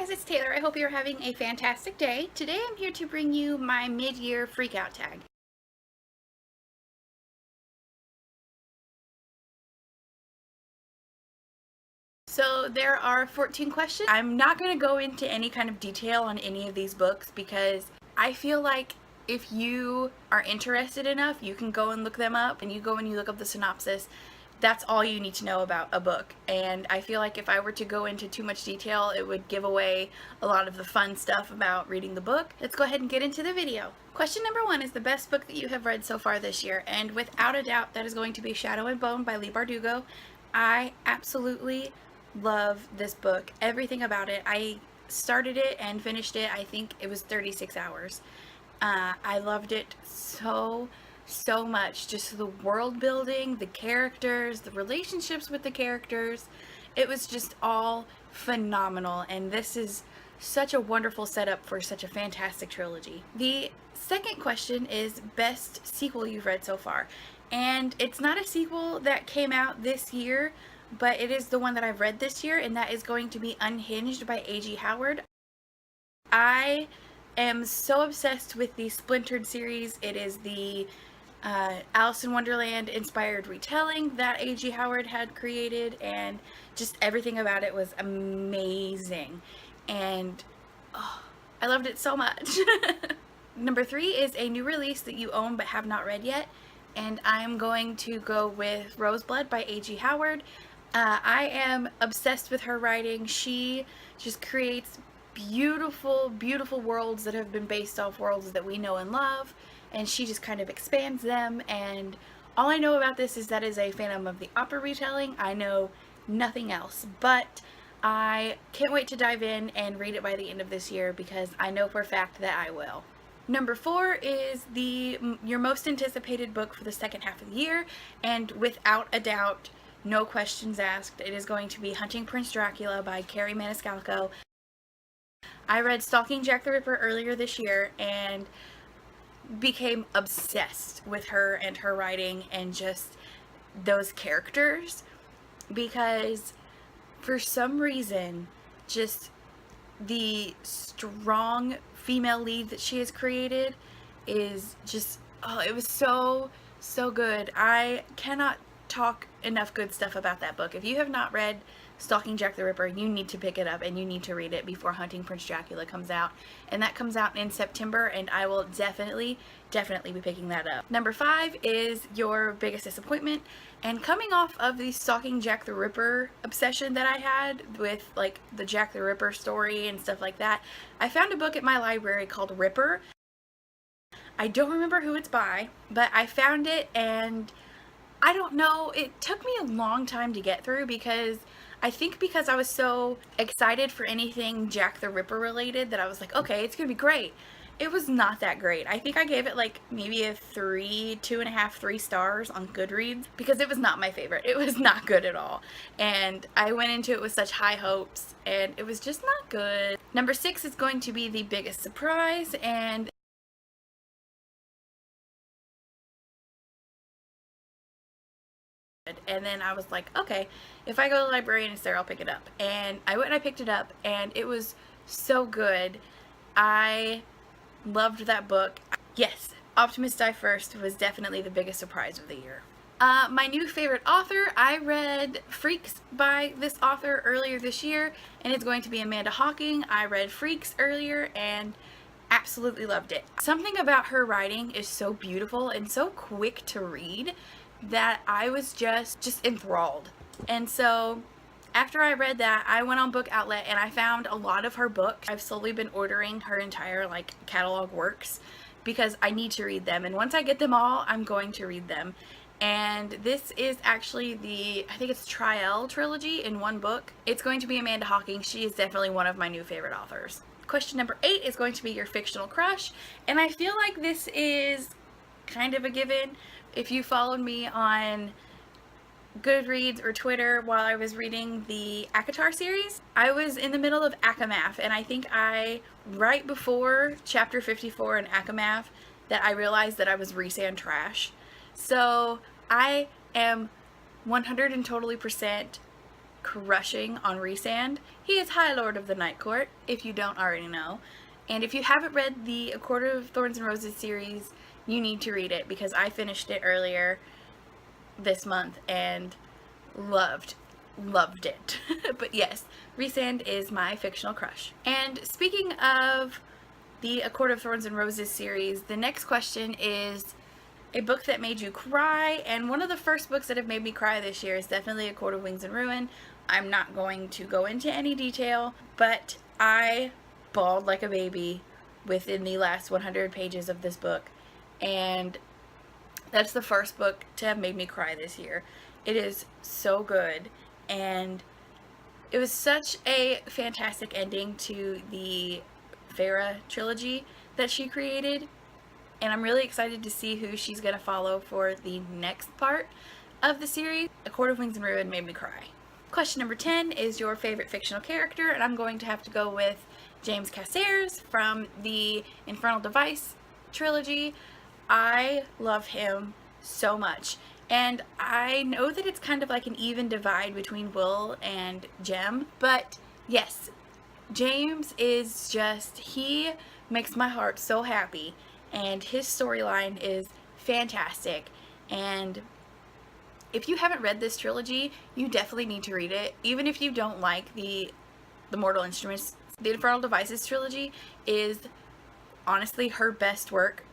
guys, it's Taylor. I hope you're having a fantastic day. Today I'm here to bring you my mid-year freakout tag. So there are 14 questions. I'm not going to go into any kind of detail on any of these books because I feel like if you are interested enough, you can go and look them up, and you go and you look up the synopsis. That's all you need to know about a book. And I feel like if I were to go into too much detail, it would give away a lot of the fun stuff about reading the book. Let's go ahead and get into the video. Question number 1 is the best book that you have read so far this year, and without a doubt that is going to be Shadow and Bone by Leigh Bardugo. I absolutely love this book. Everything about it. I started it and finished it. I think it was 36 hours. I loved it so much. Just the world building, the characters, the relationships with the characters. It was just all phenomenal, and this is such a wonderful setup for such a fantastic trilogy. The second question is best sequel you've read so far, and it's not a sequel that came out this year, but it is the one that I've read this year, and that is going to be Unhinged by A.G. Howard. I am so obsessed with the Splintered series. It is the Alice in Wonderland inspired retelling that A.G. Howard had created, and just everything about it was amazing, and I loved it so much. Number 3 is a new release that you own but have not read yet, and I'm going to go with Roseblood by A.G. Howard. I am obsessed with her writing. She just creates beautiful worlds that have been based off worlds that we know and love, and she just kind of expands them. And all I know about this is that is a Phantom of the Opera retelling. I know nothing else, but I can't wait to dive in and read it by the end of this year because I know for a fact that I will. Number 4 is your most anticipated book for the second half of the year, and without a doubt, no questions asked, it is going to be Hunting Prince Dracula by Kerri Maniscalco. I read Stalking Jack the Ripper earlier this year and became obsessed with her and her writing and just those characters, because for some reason just the strong female lead that she has created is just, it was so good. I cannot talk enough good stuff about that book. If you have not read Stalking Jack the Ripper, you need to pick it up and you need to read it before Hunting Prince Dracula comes out, and that comes out in September, and I will definitely be picking that up. Number 5 is your biggest disappointment, and coming off of the Stalking Jack the Ripper obsession that I had with like the Jack the Ripper story and stuff like that, I found a book at my library called Ripper. I don't remember who it's by, but I found it, and I don't know, it took me a long time to get through because I think because I was so excited for anything Jack the Ripper related that I was like, okay, it's gonna be great. It was not that great. I think I gave it like maybe a 2.5, 3 stars on Goodreads because it was not my favorite. It was not good at all. And I went into it with such high hopes, and it was just not good. Number 6 is going to be the biggest surprise, and then I was like, okay, if I go to the library and it's there, I'll pick it up. And I went and I picked it up, and it was so good. I loved that book. Yes, Optimists Die First was definitely the biggest surprise of the year. My new favorite author, I read Freaks by this author earlier this year, and it's going to be Amanda Hocking. I read Freaks earlier and absolutely loved it. Something about her writing is so beautiful and so quick to read that I was just enthralled. And so after I read that, I went on Book Outlet and I found a lot of her books. I've slowly been ordering her entire like catalog works because I need to read them, and once I get them all, I'm going to read them. And this is actually I think it's Trial trilogy in one book. It's going to be Amanda Hocking. She is definitely one of my new favorite authors. Question number 8 is going to be your fictional crush, and I feel like this is kind of a given. If you followed me on Goodreads or Twitter while I was reading the ACOTAR series, I was in the middle of Akamath, and I think right before chapter 54 in Akamath, that I realized that I was Rhysand trash. So I am 100% crushing on Rhysand. He is High Lord of the Night Court, if you don't already know. And if you haven't read the A Court of Thorns and Roses series, you need to read it, because I finished it earlier this month and loved it. But yes, Rhysand is my fictional crush. And speaking of the A Court of Thorns and Roses series, the next question is a book that made you cry, and one of the first books that have made me cry this year is definitely A Court of Wings and Ruin. I'm not going to go into any detail, but I bawled like a baby within the last 100 pages of this book, and that's the first book to have made me cry this year. It is so good, and it was such a fantastic ending to the Feyre trilogy that she created, and I'm really excited to see who she's going to follow for the next part of the series. A Court of Wings and Ruin made me cry. Question number 10 is your favorite fictional character, and I'm going to have to go with James Caceres from the Infernal Device trilogy. I love him so much, and I know that it's kind of like an even divide between Will and Jem, but yes, James is just, he makes my heart so happy, and his storyline is fantastic. And if you haven't read this trilogy, you definitely need to read it. Even if you don't like the Mortal Instruments, the Infernal Devices trilogy is honestly her best work,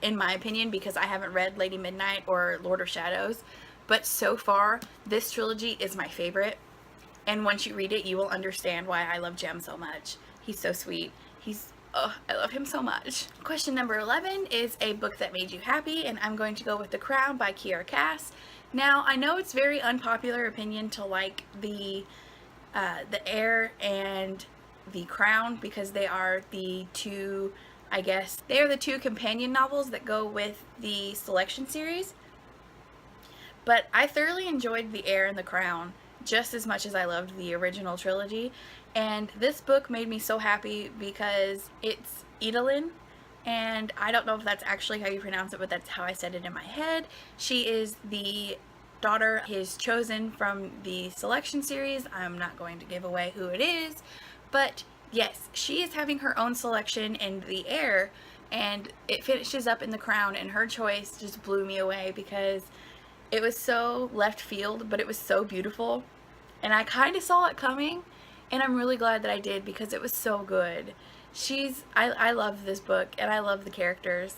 in my opinion, because I haven't read Lady Midnight or Lord of Shadows, but so far this trilogy is my favorite. And once you read it, you will understand why I love Jem so much. He's so sweet. I love him so much. Question number 11 is a book that made you happy, and I'm going to go with The Crown by Kiera Cass. Now, I know it's very unpopular opinion to like the Heir and The Crown, because they are the two, I guess, they are the two companion novels that go with the Selection series. But I thoroughly enjoyed The Heir and The Crown just as much as I loved the original trilogy, and this book made me so happy because it's Edelyn, and I don't know if that's actually how you pronounce it, but that's how I said it in my head. She is the daughter is chosen from the Selection series. I'm not going to give away who it is, but yes, she is having her own selection in The Heir, and it finishes up in The Crown, and her choice just blew me away because it was so left field, but it was so beautiful, and I kind of saw it coming, and I'm really glad that I did because it was so good. I love this book, and I love the characters.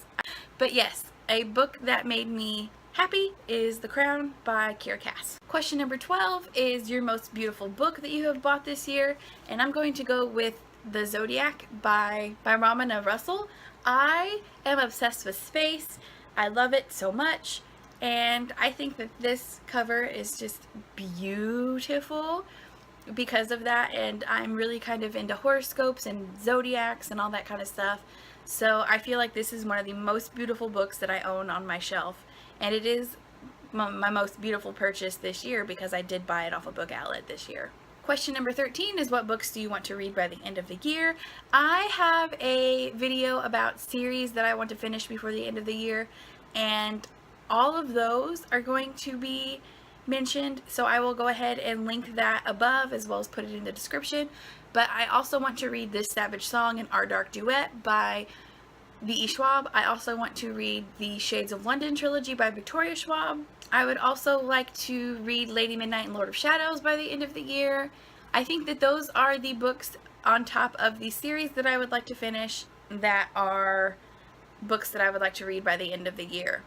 But yes, a book that made me happy is The Crown by Kiera Cass. Question number 12 is your most beautiful book that you have bought this year, and I'm going to go with The Zodiac by Ramona Russell. I am obsessed with space. I love it so much. And I think that this cover is just beautiful because of that, and I'm really kind of into horoscopes and zodiacs and all that kind of stuff. So I feel like this is one of the most beautiful books that I own on my shelf, and it is my most beautiful purchase this year because I did buy it off a book outlet this year. Question number 13 is what books do you want to read by the end of the year? I have a video about series that I want to finish before the end of the year, and all of those are going to be mentioned, so I will go ahead and link that above as well as put it in the description. But I also want to read This Savage Song and Our Dark Duet by V.E. Schwab. I also want to read the Shades of London trilogy by Victoria Schwab. I would also like to read Lady Midnight and Lord of Shadows by the end of the year. I think that those are the books on top of the series that I would like to finish that are books that I would like to read by the end of the year.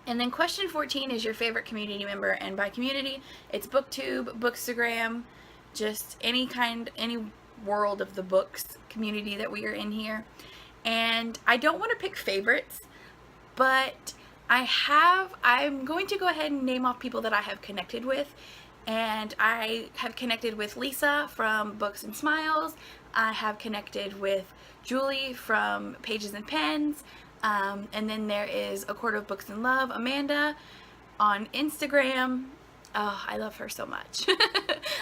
And then question 14 is your favorite community member, and by community, it's BookTube, Bookstagram, just any world of the books community that we are in here. And I don't want to pick favorites, but I'm going to go ahead and name off people that I have connected with. And I have connected with Lisa from Books and Smiles. I have connected with Julie from Pages and Pens. And then there is A Court of Books and Love, Amanda, on Instagram. Oh, I love her so much.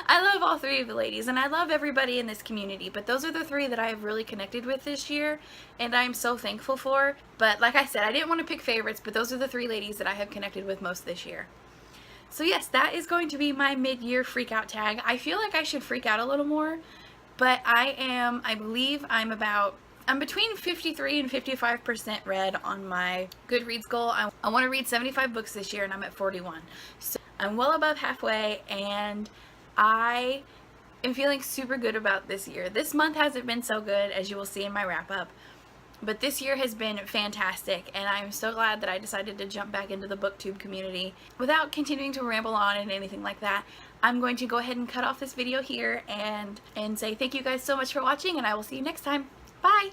I love all three of the ladies, and I love everybody in this community, but those are the three that I have really connected with this year, and I'm so thankful for. But like I said, I didn't want to pick favorites, but those are the three ladies that I have connected with most this year. So yes, that is going to be my mid-year freakout tag. I feel like I should freak out a little more, but I believe I'm between 53 and 55% read on my Goodreads goal. I want to read 75 books this year and I'm at 41. So I'm well above halfway and I am feeling super good about this year. This month hasn't been so good, as you will see in my wrap up. But this year has been fantastic, and I'm so glad that I decided to jump back into the BookTube community. Without continuing to ramble on and anything like that, I'm going to go ahead and cut off this video here and say thank you guys so much for watching, and I will see you next time. Bye!